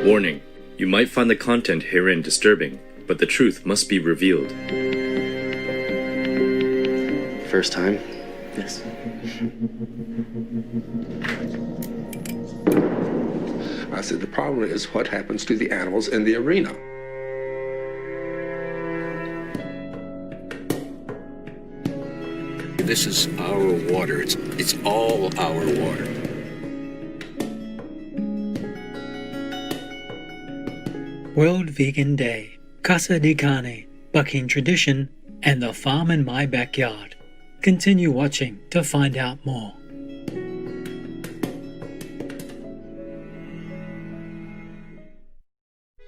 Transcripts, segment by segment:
Warning, you might find the content herein disturbing, but the truth must be revealed. First time? Yes. I said, the problem is what happens to the animals in the arena. This is our water. It's all our water. World Vegan Day, Casa di Carne, bucking tradition, and the farm in my backyard. Continue watching to find out more.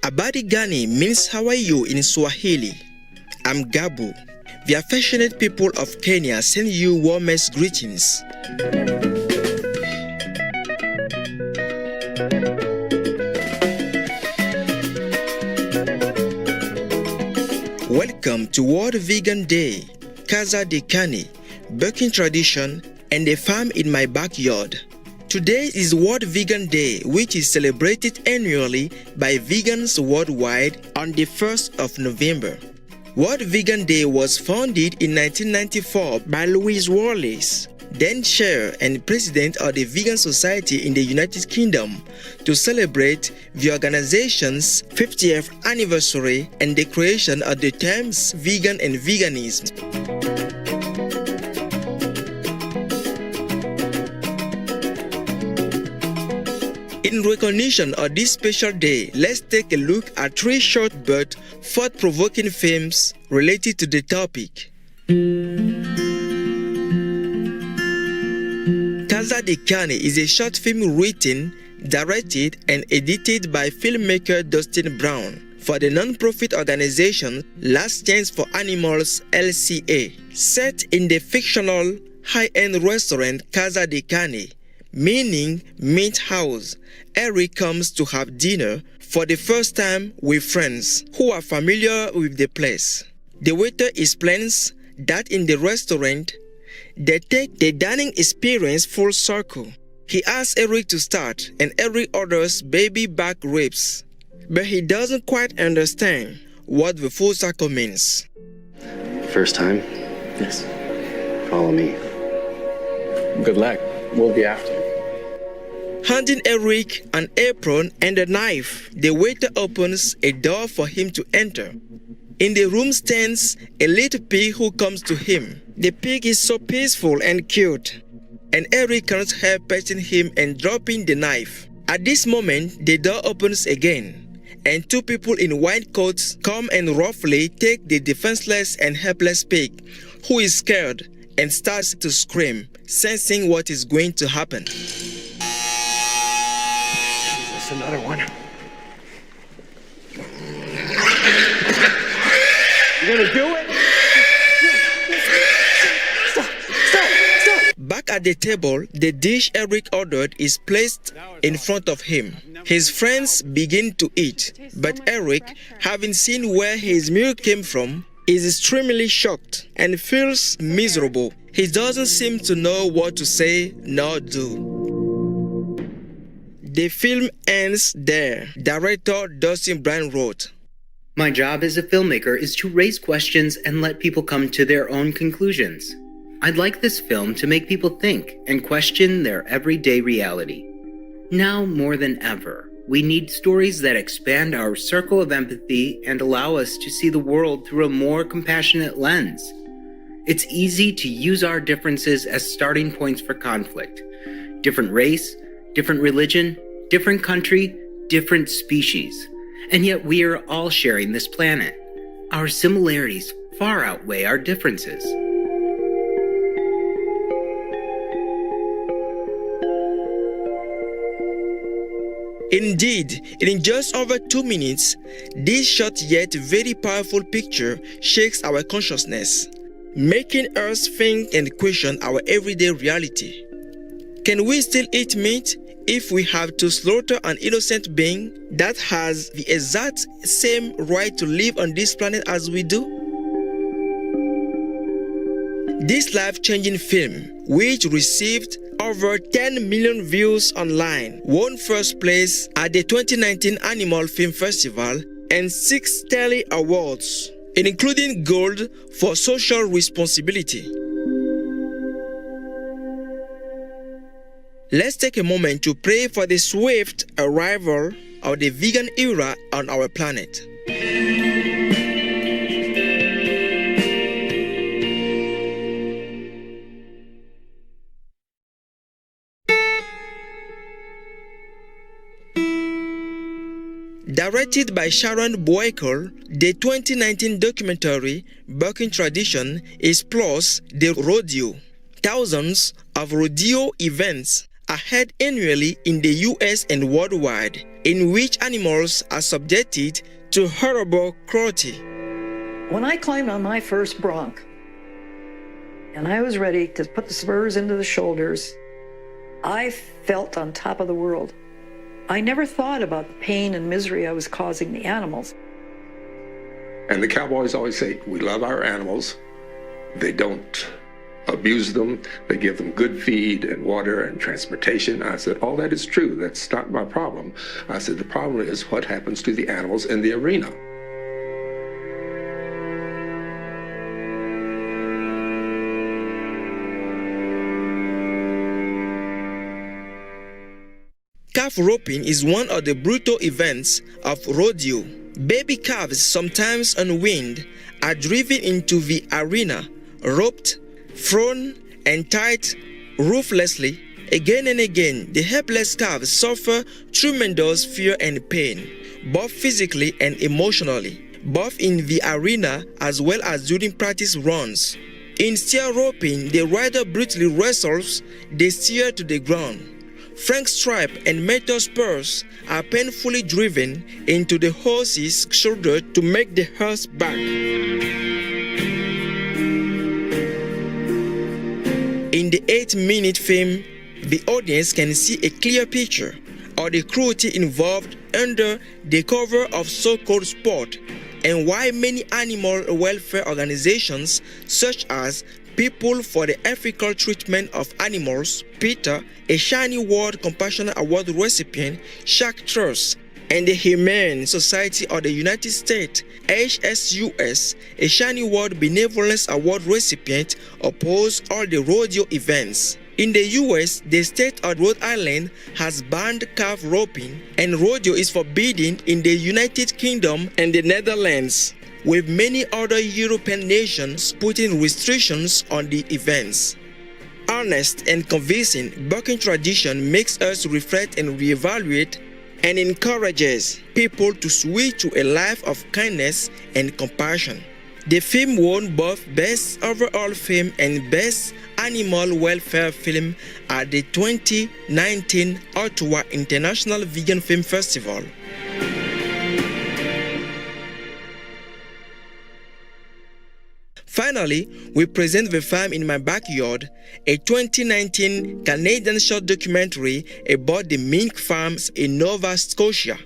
Habari gani means how are you in Swahili. I'm Gabu. The affectionate people of Kenya send you warmest greetings. Welcome to World Vegan Day, Casa di Carne, baking tradition, and a farm in my backyard. Today is World Vegan Day, which is celebrated annually by vegans worldwide on the 1st of November. World Vegan Day was founded in 1994 by Louise Wallace, then chair and president of the Vegan Society in the United Kingdom, to celebrate the organization's 50th anniversary and the creation of the terms vegan and veganism. In recognition of this special day, let's take a look at 3 short but thought-provoking films related to the topic. Casa di Carne is a short film written, directed, and edited by filmmaker Dustin Brown for the non-profit organization Last Chance for Animals LCA. Set in the fictional high-end restaurant Casa di Carne, meaning meat house, Eric comes to have dinner for the first time with friends who are familiar with the place. The waiter explains that in the restaurant, they take the dining experience full circle. He asks Eric to start, and Eric orders baby back ribs, but he doesn't quite understand what the full circle means. First time? Yes. Follow me. Good luck. We'll be after. Handing Eric an apron and a knife, the waiter opens a door for him to enter. In the room stands a little pig who comes to him. The pig is so peaceful and cute, and Eric can't help petting him and dropping the knife. At this moment, the door opens again, and 2 people in white coats come and roughly take the defenseless and helpless pig, who is scared and starts to scream, sensing what is going to happen. Another one. You gonna do it? Stop! Back at the table, the dish Eric ordered is placed in front of him. His friends begin to eat, but Eric, having seen where his meal came from, is extremely shocked and feels miserable. He doesn't seem to know what to say nor do. The film ends there, director Dustin Brown wrote. My job as a filmmaker is to raise questions and let people come to their own conclusions. I'd like this film to make people think and question their everyday reality. Now more than ever, we need stories that expand our circle of empathy and allow us to see the world through a more compassionate lens. It's easy to use our differences as starting points for conflict. Different race, different religion, different country, different species. And yet we are all sharing this planet. Our similarities far outweigh our differences. Indeed, in just over 2 minutes, this short yet very powerful picture shakes our consciousness, making us think and question our everyday reality. Can we still eat meat if we have to slaughter an innocent being that has the exact same right to live on this planet as we do? This life-changing film, which received over 10 million views online, won first place at the 2019 Animal Film Festival, and 6 Telly Awards, including Gold for Social Responsibility. Let's take a moment to pray for the swift arrival of the vegan era on our planet. Directed by Sharon Boykel, the 2019 documentary Bucking Tradition explores the rodeo. Thousands of rodeo events are held annually in the US and worldwide, in which animals are subjected to horrible cruelty. When I climbed on my first bronc, and I was ready to put the spurs into the shoulders, I felt on top of the world. I never thought about the pain and misery I was causing the animals. And the cowboys always say, we love our animals. They don't abuse them. They give them good feed and water and transportation. I said, all that is true. That's not my problem. I said, the problem is what happens to the animals in the arena. Calf roping is one of the brutal events of rodeo. Baby calves, sometimes unweaned, are driven into the arena, roped, thrown, and tied ruthlessly. Again and again, the helpless calves suffer tremendous fear and pain, both physically and emotionally, both in the arena as well as during practice runs. In steer roping, the rider brutally wrestles the steer to the ground. Frank stripe and metal spurs are painfully driven into the horse's shoulder to make the horse back. In the 8-minute film, the audience can see a clear picture of the cruelty involved under the cover of so-called sport, and why many animal welfare organizations such as People for the Ethical Treatment of Animals, PETA, a Shiny World Compassion Award recipient, Shark Trust, and the Humane Society of the United States, HSUS, a Shiny World Benevolence Award recipient, oppose all the rodeo events. In the US, the state of Rhode Island has banned calf roping, and rodeo is forbidden in the United Kingdom and the Netherlands, with many other European nations putting restrictions on the events. Honest and convincing bucking tradition makes us reflect and reevaluate, and encourages people to switch to a life of kindness and compassion. The film won both Best Overall Film and Best Animal Welfare Film at the 2019 Ottawa International Vegan Film Festival. Finally, we present The Farm in My Backyard, a 2019 Canadian short documentary about the mink farms in Nova Scotia.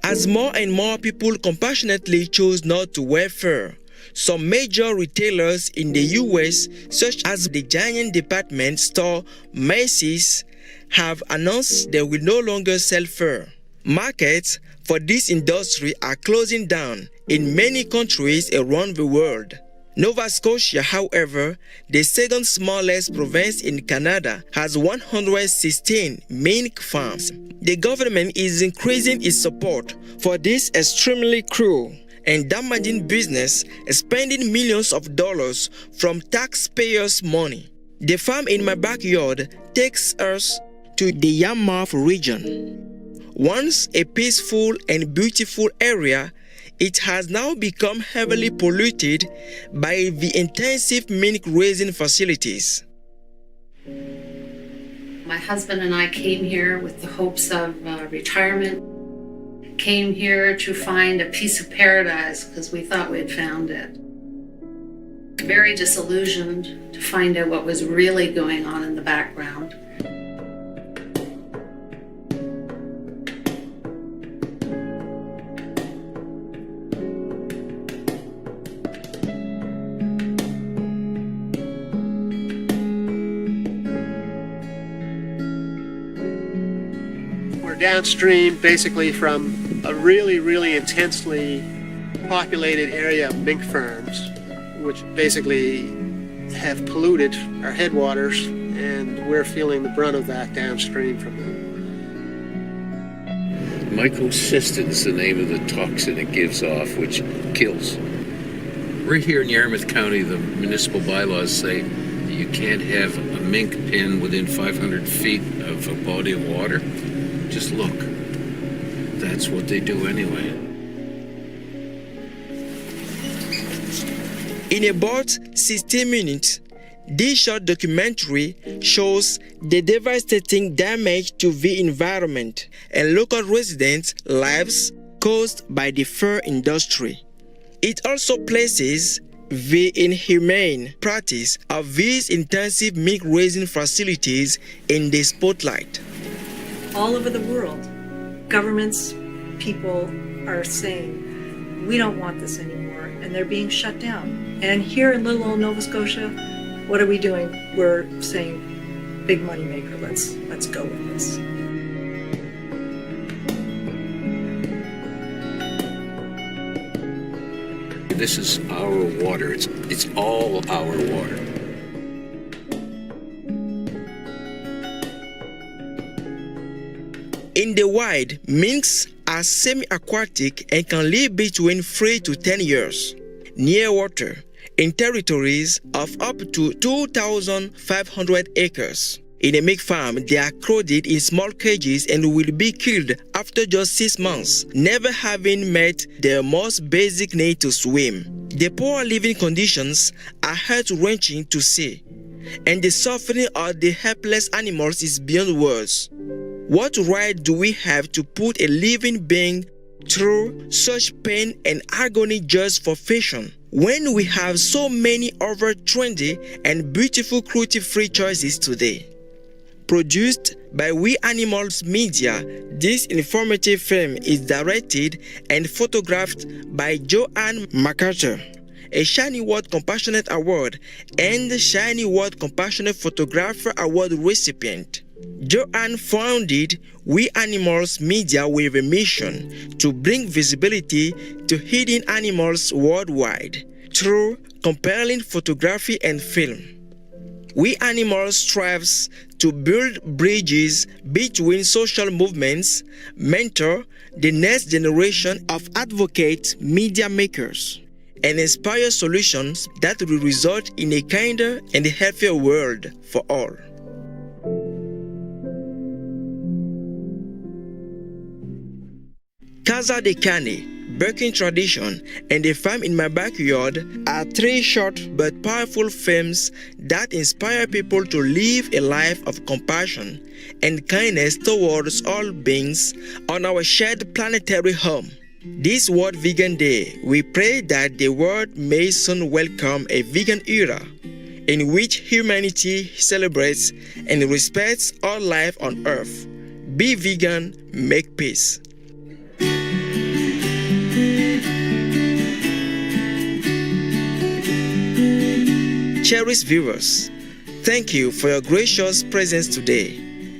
As more and more people compassionately choose not to wear fur, some major retailers in the US, such as the giant department store Macy's, have announced they will no longer sell fur. Markets for this industry are closing down in many countries around the world. Nova Scotia, however, the second smallest province in Canada, has 116 mink farms. The government is increasing its support for this extremely cruel and damaging business, spending millions of dollars from taxpayers' money. The Farm in My Backyard takes us to the Yarmouth region. Once a peaceful and beautiful area, it has now become heavily polluted by the intensive mink raising facilities. My husband and I came here with the hopes of retirement. Came here to find a piece of paradise because we thought we had found it. Very disillusioned to find out what was really going on in the background. downstream basically from a really, really intensely populated area of mink farms, which basically have polluted our headwaters, and we're feeling the brunt of that downstream from them. Mycocystin is the name of the toxin it gives off, which kills. Right here in Yarmouth County, the municipal bylaws say that you can't have a mink pen within 500 feet of a body of water. Just look. That's what they do anyway. In about 60 minutes, this short documentary shows the devastating damage to the environment and local residents' lives caused by the fur industry. It also places the inhumane practice of these intensive mink raising facilities in the spotlight. All over the world, governments, people are saying, we don't want this anymore, and they're being shut down. And here in little old Nova Scotia, what are we doing? We're saying, big money maker, let's go with this. This is our water. It's all our water. In the wild, minks are semi-aquatic and can live between 3 to 10 years near water in territories of up to 2,500 acres. In a mink farm, they are crowded in small cages and will be killed after just 6 months, never having met their most basic need to swim. The poor living conditions are heart-wrenching to see, and the suffering of the helpless animals is beyond words. What right do we have to put a living being through such pain and agony just for fashion, when we have so many other trendy and beautiful cruelty-free choices today? Produced by We Animals Media, this informative film is directed and photographed by Joanne MacArthur, a Shiny World Compassionate Award and Shiny World Compassionate Photographer Award recipient. Joanne founded We Animals Media with a mission to bring visibility to hidden animals worldwide through compelling photography and film. We Animals strives to build bridges between social movements, mentor the next generation of advocate media makers, and inspire solutions that will result in a kinder and healthier world for all. Casa de Carne, Birkin Tradition, and A Farm in My Backyard are 3 short but powerful films that inspire people to live a life of compassion and kindness towards all beings on our shared planetary home. This World Vegan Day, we pray that the world may soon welcome a vegan era in which humanity celebrates and respects all life on Earth. Be vegan, make peace. Cherished viewers, thank you for your gracious presence today.